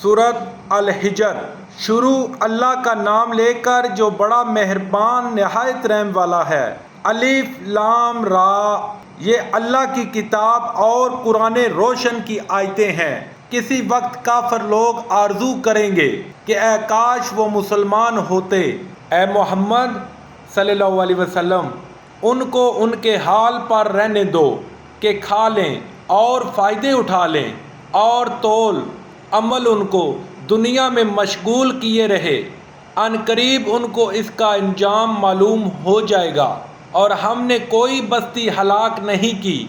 سورۃ الحجر۔ شروع اللہ کا نام لے کر جو بڑا مہربان نہایت رحم والا ہے۔ الف لام را، یہ اللہ کی کتاب اور قرآن روشن کی آیتیں ہیں۔ کسی وقت کافر لوگ آرزو کریں گے کہ اے کاش وہ مسلمان ہوتے۔ اے محمد صلی اللہ علیہ وسلم، ان کو ان کے حال پر رہنے دو کہ کھا لیں اور فائدے اٹھا لیں، اور طول عمل ان کو دنیا میں مشغول کیے رہے۔ ان قریب ان کو اس کا انجام معلوم ہو جائے گا، اور ہم نے کوئی بستی ہلاک نہیں کی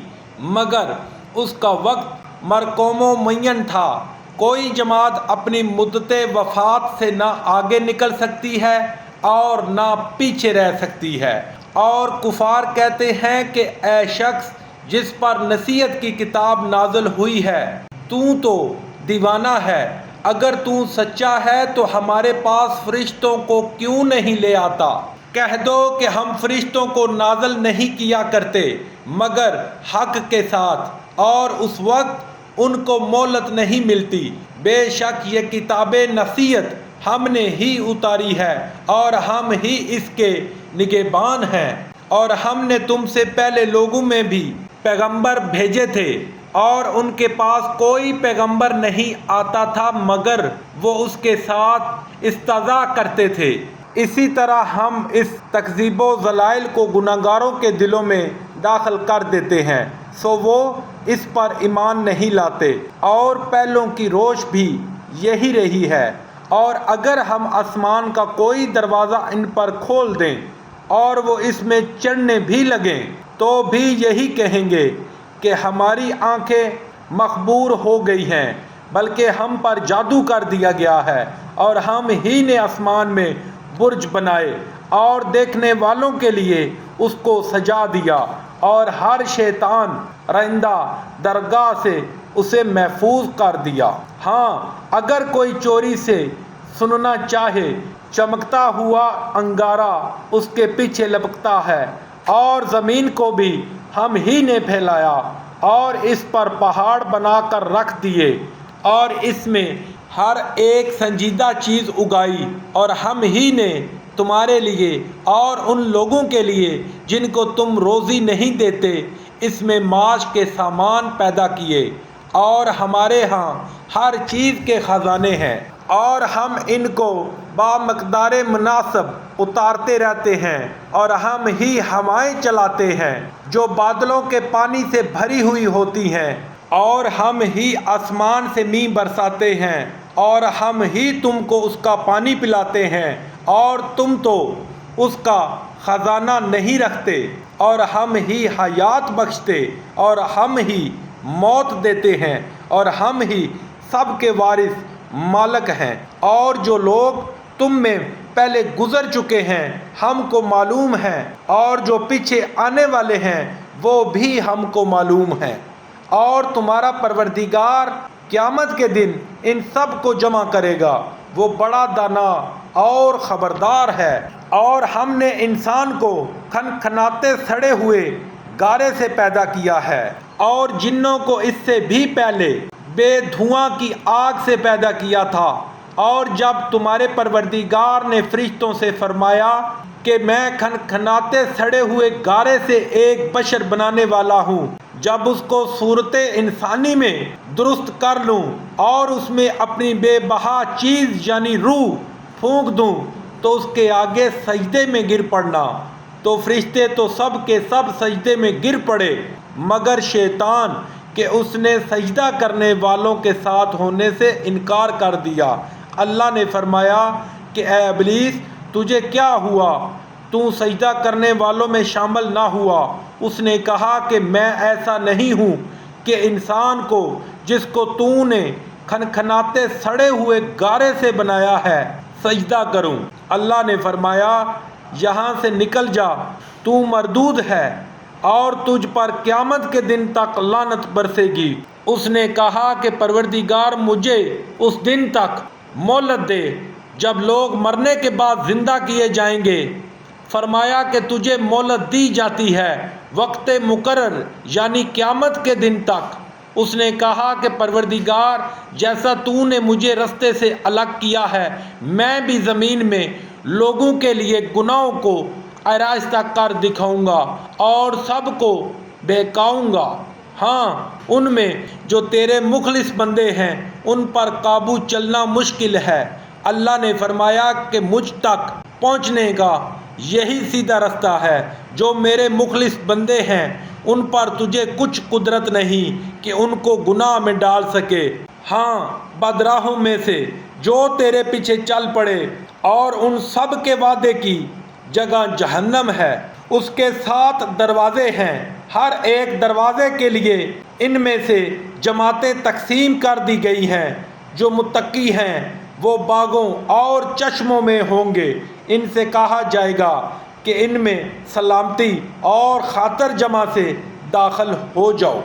مگر اس کا وقت مرقوم و معین تھا۔ کوئی جماعت اپنی مدت وفات سے نہ آگے نکل سکتی ہے اور نہ پیچھے رہ سکتی ہے۔ اور کفار کہتے ہیں کہ اے شخص جس پر نصیحت کی کتاب نازل ہوئی ہے، تو دیوانہ ہے۔ اگر تو سچا ہے تو ہمارے پاس فرشتوں کو کیوں نہیں لے آتا؟ کہہ دو کہ ہم فرشتوں کو نازل نہیں کیا کرتے مگر حق کے ساتھ، اور اس وقت ان کو مہلت نہیں ملتی۔ بے شک یہ کتاب نصیحت ہم نے ہی اتاری ہے، اور ہم ہی اس کے نگہبان ہیں۔ اور ہم نے تم سے پہلے لوگوں میں بھی پیغمبر بھیجے تھے، اور ان کے پاس کوئی پیغمبر نہیں آتا تھا مگر وہ اس کے ساتھ استہزاء کرتے تھے۔ اسی طرح ہم اس تکذیب و ضلال کو گناہگاروں کے دلوں میں داخل کر دیتے ہیں، سو وہ اس پر ایمان نہیں لاتے، اور پہلوں کی روش بھی یہی رہی ہے۔ اور اگر ہم آسمان کا کوئی دروازہ ان پر کھول دیں اور وہ اس میں چڑھنے بھی لگیں تو بھی یہی کہیں گے کہ ہماری آنکھیں مخبور ہو گئی ہیں، بلکہ ہم پر جادو کر دیا گیا ہے، اور ہم ہی نے آسمان میں برج بنائے اور دیکھنے والوں کے لیے اس کو سجا دیا، اور ہر شیطان رندہ درگاہ سے اسے محفوظ کر دیا۔ ہاں، اگر کوئی چوری سے سننا چاہے، چمکتا ہوا انگارہ اس کے پیچھے لپکتا ہے، اور زمین کو بھی ہم ہی نے پھیلایا اور اس پر پہاڑ بنا کر رکھ دیے، اور اس میں ہر ایک سنجیدہ چیز اگائی، اور ہم ہی نے تمہارے لیے اور ان لوگوں کے لیے جن کو تم روزی نہیں دیتے اس میں معاش کے سامان پیدا کیے، اور ہمارے ہاں ہر چیز کے خزانے ہیں، اور ہم ان کو بامقدار مناسب اتارتے رہتے ہیں، اور ہم ہی ہوائیں چلاتے ہیں جو بادلوں کے پانی سے بھری ہوئی ہوتی ہیں، اور ہم ہی آسمان سے مینہ برساتے ہیں، اور ہم ہی تم کو اس کا پانی پلاتے ہیں، اور تم تو اس کا خزانہ نہیں رکھتے، اور ہم ہی حیات بخشتے اور ہم ہی موت دیتے ہیں، اور ہم ہی سب کے وارث مالک ہیں۔ اور جو لوگ تم میں پہلے گزر چکے ہیں ہم کو معلوم ہیں، اور جو پیچھے آنے والے ہیں وہ بھی ہم کو معلوم ہیں۔ اور تمہارا پروردگار قیامت کے دن ان سب کو جمع کرے گا، وہ بڑا دانا اور خبردار ہے۔ اور ہم نے انسان کو کھنکھناتے سڑے ہوئے گارے سے پیدا کیا ہے، اور جنوں کو اس سے بھی پہلے بے دھواں کی آگ سے پیدا کیا تھا۔ اور جب تمہارے پروردگار نے فرشتوں سے فرمایا کہ میں کھنکھناتے سڑے ہوئے گارے سے ایک بشر بنانے والا ہوں، جب اس کو صورت انسانی میں درست کر لوں اور اس میں اپنی بے بہا چیز یعنی روح پھونک دوں تو اس کے آگے سجدے میں گر پڑنا۔ تو فرشتے تو سب کے سب سجدے میں گر پڑے مگر شیطان کہ اس نے سجدہ کرنے والوں کے ساتھ ہونے سے انکار کر دیا۔ اللہ نے فرمایا کہ اے ابلیس، تجھے کیا ہوا؟ تو سجدہ کرنے والوں میں شامل نہ ہوا۔ اس نے کہا کہ میں ایسا نہیں ہوں کہ انسان کو جس کو تو نے کھنکھناتے سڑے ہوئے گارے سے بنایا ہے سجدہ کروں۔ اللہ نے فرمایا یہاں سے نکل جا، تو مردود ہے، اور تجھ پر قیامت کے دن تک لعنت برسے گی۔ اس نے کہا کہ پروردگار مجھے اس دن تک مہلت دے جب لوگ مرنے کے بعد زندہ کیے جائیں گے۔ فرمایا کہ تجھے مہلت دی جاتی ہے وقت مقرر یعنی قیامت کے دن تک، اس نے کہا کہ پروردگار، جیسا تو نے مجھے رستے سے الگ کیا ہے، میں بھی زمین میں لوگوں کے لیے گناہوں کو آراستہ کر دکھاؤں گا اور سب کو بہکاؤں گا۔ ہاں، ان میں جو تیرے مخلص بندے ہیں ان پر قابو چلنا مشکل ہے۔ اللہ نے فرمایا کہ مجھ تک پہنچنے کا یہی سیدھا رستہ ہے۔ جو میرے مخلص بندے ہیں ان پر تجھے کچھ قدرت نہیں کہ ان کو گناہ میں ڈال سکے۔ ہاں، بدراہوں میں سے جو تیرے پیچھے چل پڑے، اور ان سب کے وعدے کی جگہ جہنم ہے، اس کے 7 دروازے ہیں، ہر ایک دروازے کے لیے ان میں سے جماعتیں تقسیم کر دی گئی ہیں۔ جو متقی ہیں وہ باغوں اور چشموں میں ہوں گے، ان سے کہا جائے گا کہ ان میں سلامتی اور خاطر جمع سے داخل ہو جاؤ۔